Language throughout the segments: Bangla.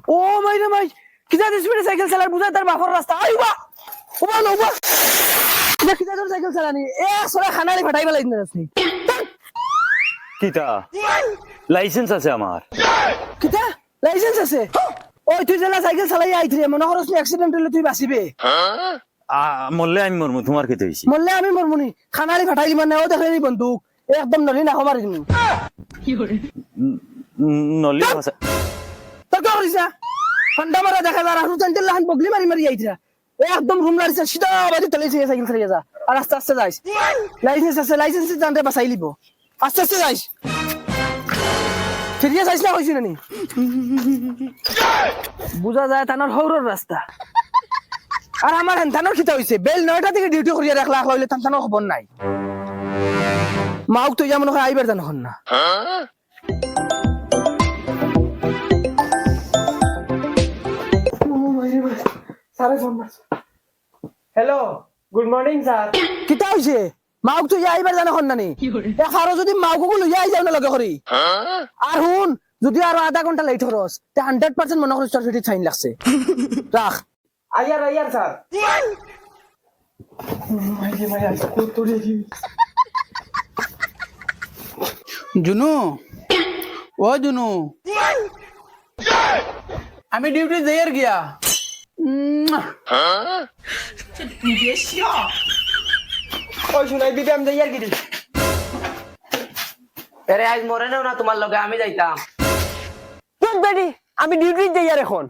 ও মাই রে মাই কিটা স্পিডে সাইকেল চালার বুঝা তার বাপর রাস্তা আইবা ওবা লোবা কিটা তোর সাইকেল চালানি এ সরা খানারি ফাটাই ফেলাই দিন আসনি কিতা লাইসেন্স আছে আমার কিটা লাইসেন্স আছে ওই তুই জেলা সাইকেল চালাই আইছিস মনে করছ অ্যাক্সিডেন্ট হলে তুই বাঁচিবে মরলে আমি মরমু তোমার কি হইছে মরলে আমি মরমুনি খানারি ফাটাই মানে ও দেখলি বন্দুক একদম নলি না খমারি দিন কি করে নলি ভাষা তো কি করিস ঠান্ডা মারা দেখা যা রাহু জানতে লাহান বগলি মারি মারি আইছিস একদম রুম লারিস সিধা বাড়ি তলে সাইকেল চালিয়ে যা আর আস্তে আস্তে যাইস লাইসেন্স আছে লাইসেন্স জানতে বাঁচাই লিব আস্তে আস্তে যাইস সিরিয়াস আইস না কইছি নানি বুঝা যায় তানার হৌরর রাস্তা আর আমার হেনথানোর খিতা হইছে বেল 9টা থেকে ডিউটি করিয়া রাখলা হইলে তানথানোর খবর নাই মাউক তো যেমন হয় আইবার জানো না হ্যালো গুড মর্নিং স্যার কিতা হইছে মাউক তো আইবার জানো না নি এখারো যদি মাউকো লইয়া যাও না লগে করি আর হুন যদি আরো আধা ঘন্টা লেট হরস তে 100% মনে করিস তোর ফিটি ফাইন লাগছে রাখ আয়ার স্যার জুনু ও জুনু আমি ডিউটি যাইয়ার গিয়া ওই শুনাই দিবি আমি যাই আর কি আরে আজ মরে নেও না তোমার লগে আমি যাইতাম তুই বেডি আমি ডিউটি যাই আর এখন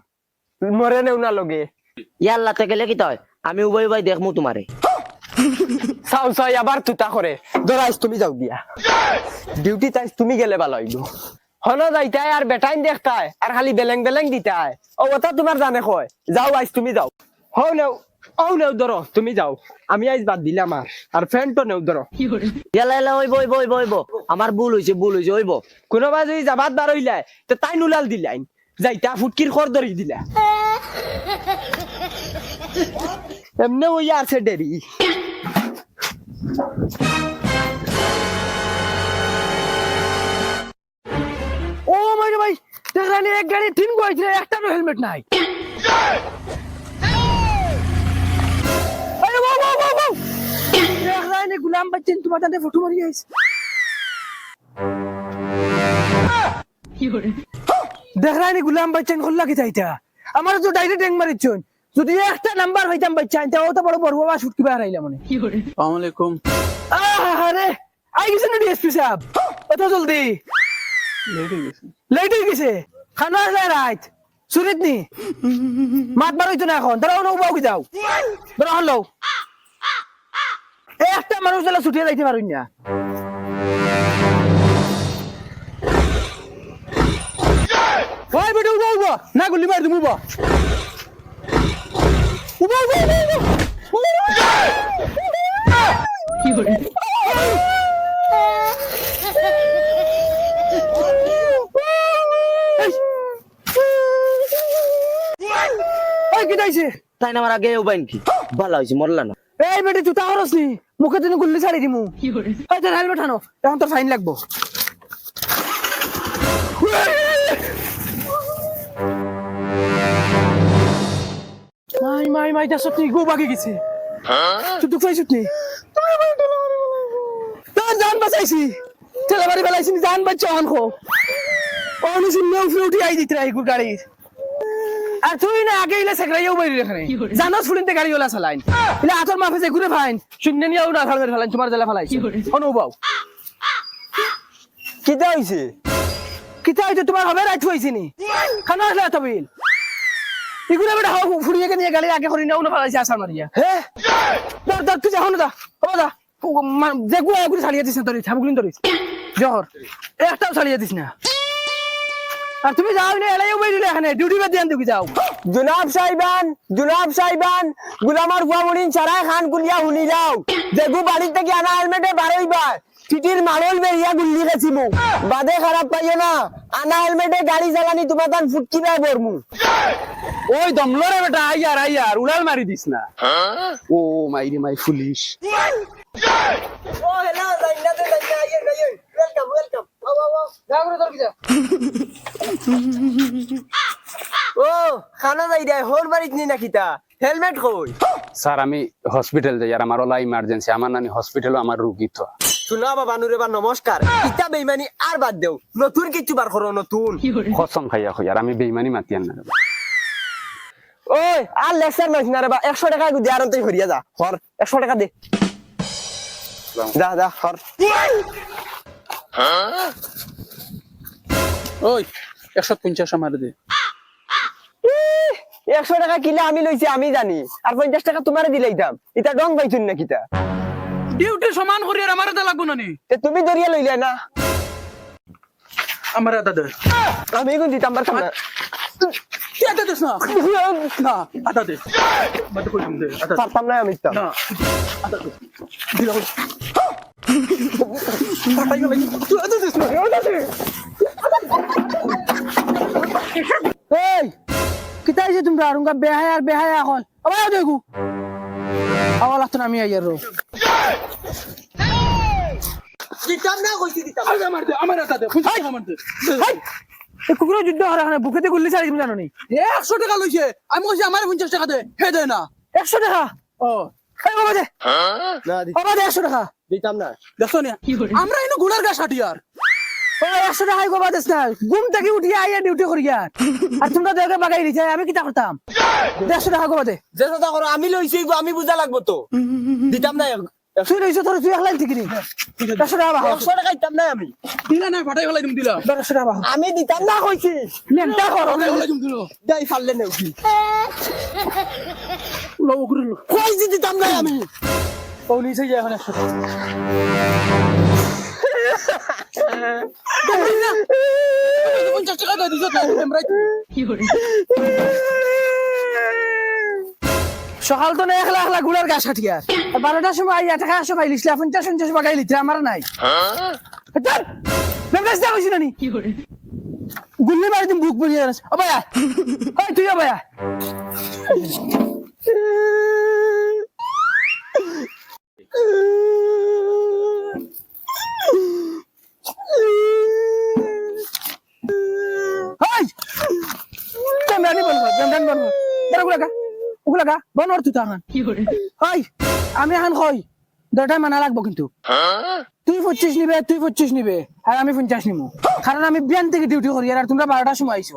মরে নেও না লগে ইয়াল্লাতে গেলে কি তয় আমি উবাই উবাই দেখমু তোমারে সাউ সাই আবার তুতা করে দরাইস তুমি যাও দিয়া ডিউটি তাইস তুমি গেলে ভালো হইব হলো যাইতাই আর বেটাইন দেখতাই আর খালি বেলেং বেলেং দিতাই ও কথা তোমার জানে কয় যাও আইস তুমি যাও হও নেও ধরো তুমি যাও আমি আইস বাদ দিলাম আর ফ্রেন্ড তো নেও ধরো ইয়ালা ইয়ালা ওইব ওইব ওইব ওইব আমার ভুল হইছে ওইব কোনোবা যদি যাবাত বার হইলাই তো তাই নুলাল দিলাইন যাইতা ফুটকির খর ধরি দিলা এমনে ওই আছে দেরি ও মাই রে ভাই দেখলানি এক গাড়ি তিন কইছে একটা হেলমেট নাই আরে বাবা বাবা বাবা দেখলানি গুলাম বাচ্চন তোমার তাতে ফটো মারি আইছে কি করে দেখলানি গুলাম বাচ্চন খোলা কি চাইতা আমার তো ডাইরেক্ট ট্যাঙ্ক মারিছন যদি একটা নাম্বার হইতাম বাচ্চা আনতে ও তো বড় বড় বাবা শুটকি বার আইলা মনে কি করে আসসালামু আলাইকুম আরে আই গেছেন না ডিএসপি সাহেব কত জলদি লেট হয়ে গেছে খানা যায় রাত সুরিত নি মাত বার হইতো না এখন দাঁড়াও না উবাও কি যাও দাঁড়াও হলো একটা মানুষ যেন ছুটিয়ে যাইতে পারুন না ওই বেটা উবা উবা না গুলি মার তুমি উবা উবা উবা কি করে তাই না আমার আগে উবাইন কি ভালো হইছে মরলা না এই বেটা জুতা হরসনি মুখে দিন গুল্লি ছাড়ি দিমু কি করে এই তোর হেলমেট আনো এখন তোর ফাইন লাগবো মাই দা সত্যি গো বাকি গেছে তুই তো কইছিস নি তোর জান বাঁচাইছি তেলাবাড়ি বেলাইছি জান বাঁচা হন খো অনি শুনলেও ফ্লুটি আই দিতে রাই গাড়ি আর তুই না আগে ইলে সেকরাইও বাইরে এখানে জানো শুনতে গাড়ি ওলা চালাইন ইলে আতর মাফে যে ঘুরে ফাইন শূন্য নিয়েও না ফালবে ফালাইন তোমার জেলা ফালাই অনুভব কিতা হইছে কিতা হইছে তোমার হবে রাইট হইছে নি খানা আসলে তবিল ইগুলা বেটা হাও ফুড়িয়ে নিয়ে গাড়ি আগে করে নাও না ফালাইছে আসার মারিয়া হ্যাঁ দর তুই যাও না দা ও দা যে গুলা গুলি ছাড়িয়ে দিস না তোর ছাবগুলিন তোর জহর একটাও ছাড়িয়ে দিস না আর তুমি যাও না এলাইও বাইরে এখানে ডিউটি বাদ দিয়ান তুমি যাও জনাব সাহেবান গুলামার গুয়ামুড়িন সারা খান গুলিয়া হুনি যাও দেখু বাড়ি থেকে আনা হেলমেটে বারোইবার চিঠির মারল বেরিয়া গুল্লি গেছিমু বাদে খারাপ পাইয়ে না আনা হেলমেটে গাড়ি চালানি তোমার তান ফুটকি দেয় বরমু ওই দমলো রে বেটা আইয়ার উড়াল মারি দিস না ও মাইরে মাই পুলিশ ও হেলো জান্নাতে আইয়ে ওয়েলকাম যাও করে তোর কি যাও ও খানা যাই দেয় হোর বাড়িত নি নাকি তা হেলমেট কই স্যার আমি হসপিটাল যাই আর আমার ওলা ইমার্জেন্সি আমার নানি হসপিটালে আমার রুগী তো শুনা বাবা নুরে বা নমস্কার ইটা বেইমানি আর বাদ দেও নতুন কিছু বার করো নতুন কসম খাইয়া কই আর আমি বেইমানি মাতিয়ান না ওই আর লেকচার মারিস না রে বা 100 টাকা গুদি আর তুই হরিয়া যা হর 100 টাকা দে যা যা হর ওই 150 আমার দে 100 টাকা কিলে আমি লইছি আমি জানি আর 50 টাকা তোমারে দিলাইতাম এটা ডং পাইছুন নাকি তা ডিউটি সমান করি আর আমার এটা লাগবো না নি তে তুমি দরিয়া লইলে না আমার এটা দে আমি কোন দিতাম বার খানা কি এটা দিস না না আটা দে মত কই দে আটা পারতাম না আমি তো না আটা দে দিলা পাটাই গেল তুই আটা দিস না আটা দে এই কিতাই যে তোমরা আরুঙ্গা বেহায়া এখন আবার দেখু আওয়াজ লাগতো না আমি আইয়ার রো দিতাম না কইছি দিতাম আমার এটা দে ফুসা আমার দে এই কুকুরের যুদ্ধ হরা না বুকেতে গুল্লি ছাড়ি তুমি জানো নি 100 টাকা লইছে আমি কইছি আমার 50 টাকা দে হে দে না 100 টাকা ও এই বাবা দে না বাবা দে 100 টাকা দিতাম না দেখো নি আমরা ইনো গুলার গা শাটিয়ার ও 100 টাকা গো বাদেস না ঘুম থেকে উঠিয়া আইয়া ডিউটি করিয়া আর তোমরা দেখে বাগাই দিছে আমি কিটা করতাম 100 টাকা গো বাদে যে কথা করো আমি লইছি আমি বুঝা লাগবো তো দিতাম না তুই লইছ তোর তুই একলাই ঠিক নি 100 টাকা বাহা 100 টাকা দিতাম না আমি দিলা না ফাটাই ফেলাই তুমি দিলা 100 টাকা বাহা আমি দিতাম না কইছি লেনটা করো ফেলাই তুমি দিলো দাই ফাললে নেও কি লো গুরু লো কইছি দিতাম না আমি ও নিচে যায় এখন 100 টাকা সকাল তো না একলা একলা গুলার গাছ কাটিয়া 12টার সময় আইয়া টাকা 100 পাইলিস 50 বাগাই লিতে আমার নাই গুল্লি মারি তুমি বুক বলিয়ে ও ভাইয়া ওই তুই ভাইয়া আমি এখন কই 2টা মানা লাগবো কিন্তু তুই 25 নিবে তুই 25 নিবে আর আমি 50 নিবো কারণ আমি বিয়ান থেকে ডিউটি করি আর তোমরা 12টার সময় আইছো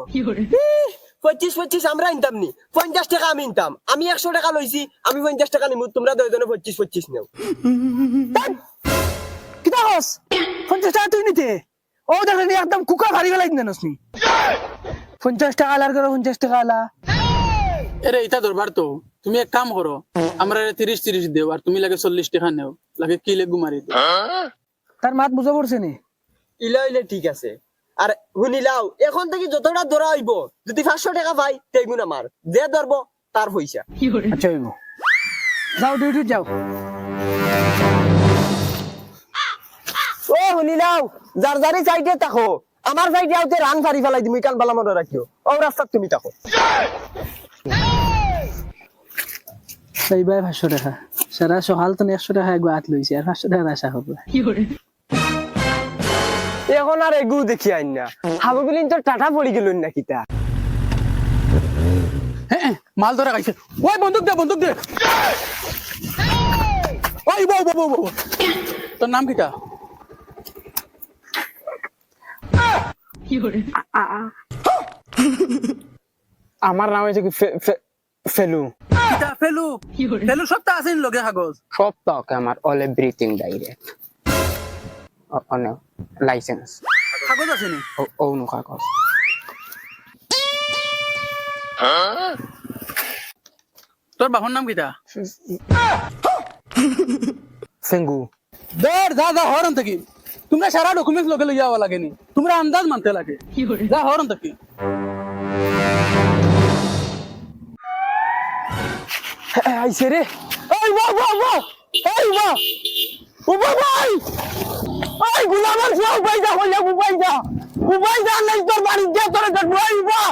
25 আমরা ইনতাম নি 50 টাকা আমি ইনতাম আমি 100 টাকা লইছি আমি 50 টাকা নিমু তোমরা দুইজনে 25 নেও কিটা হস 50 টাকা তুই নিতে ও দেখলি একদম কুকা ভারী গলাই দিনস নি 50 টাকা আলার করো 50 টাকা আলা এরে এটা দরবার তো তুমি এক কাম করো আমরা 30 দেও আর তুমি লাগে 40 টাকা নেও লাগে কি লেগু মারি দেও তার মাত বুঝা পড়ছে নি ইলা ইলা ঠিক আছে আর শুনিলাও এখন থেকে যতটা ধরা হইব যদি 500 টাকা পাই তেগুন আমার যে ধরবো তার পয়সা আচ্ছা হইব যাও ডিউটি যাও ও শুনিলাও যার যারি সাইডে থাকো আমার সাইডে আউতে রান ফারি ফেলাই তুমি কান বালা মনে রাখিও ও রাস্তা তুমি থাকো সেই ভাই 500 টাকা সারা সকাল তো 100 টাকা একবার হাত লইছি আর 500 টাকা আশা করবে এখন আর এগু দেখি আইন না হাবগুলিন তো টাটা পড়ি গেল নাকি তা হ্যাঁ মাল ধরে খাইছে ওই বন্দুক দে ওই বউ তোর নাম কিটা আমার নাম হচ্ছে কি ফেলু কিটা ফেলু সবটা আছে লগে কাগজ সব তাকে আমার অল এভরিথিং ডাইরেক্ট অনে লাইসেন্স কাগজ আছে নি ও নো কাগজ তোর বাবার নাম কিটা ফেঙ্গু দর যা হরন থাকি তোমরা সারা ডকুমেন্টস লগে লইয়া যাওয়া লাগেনি তোমরা আন্দাজ মানতে লাগে যা হরন থাকি আইছে রে এই বাহ এই বাহ ও ভাই ওই গুলামের সব বাইজা হইয়া উবাইজা নাই তোর বাড়ি যা তোরে ধরবো এই বাহ